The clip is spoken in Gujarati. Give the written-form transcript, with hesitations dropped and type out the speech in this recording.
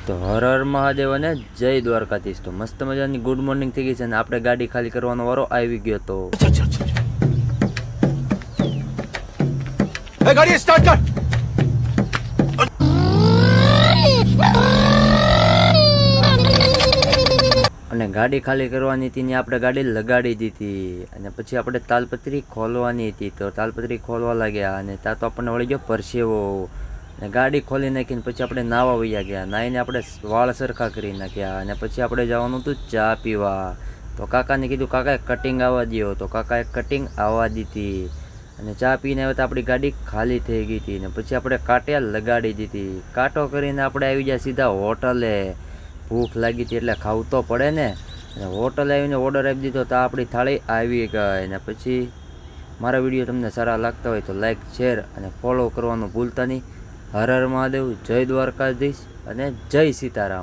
તો હર હર મહાદેવ અને જય દ્વારકાધીશ. તો મસ્ત મજાની ગુડ મોર્નિંગ થઈ ગઈ છે અને આપણે ગાડી ખાલી કરવાનો વારો આવી ગયો. તો ગાડી સ્ટાર્ટ કર. અને ગાડી ખાલી કરવાની હતી ને આપણે ગાડી લગાડી દીધી અને પછી આપણે તાલપત્રી ખોલવાની હતી. તો તાલપત્રી ખોલવા લાગ્યા અને ત્યાં તો આપણને વળી ગયો પરસેવો અને ગાડી ખોલી નાખીને પછી આપણે નાવા વૈયા ગયા. નાહીને આપણે વાળ સરખા કરી નાખ્યા અને પછી આપણે જવાનું હતું ચા પીવા. તો કાકાને કીધું કાકાએ કટિંગ આવવા દો. તો કાકાએ કટિંગ આવવા દીધી અને ચા પીને હવે તો આપણી ગાડી ખાલી થઈ ગઈ હતી. ને પછી આપણે કાંટિયા લગાડી દીધી. કાંટો કરીને આપણે આવી ગયા સીધા હોટલે. ભૂખ લાગી હતી એટલે ખાવું તો પડે ને. હોટલે આવીને ઓર્ડર આપી દીધો તો આપણી થાળી આવી ગઈ. ને પછી મારા વિડીયો તમને સારા લાગતા હોય તો લાઈક શેર અને ફોલો કરવાનું ભૂલતા નહીં. હર હર મહાદેવ, જય દ્વારકાધીશ અને જય સીતારામ.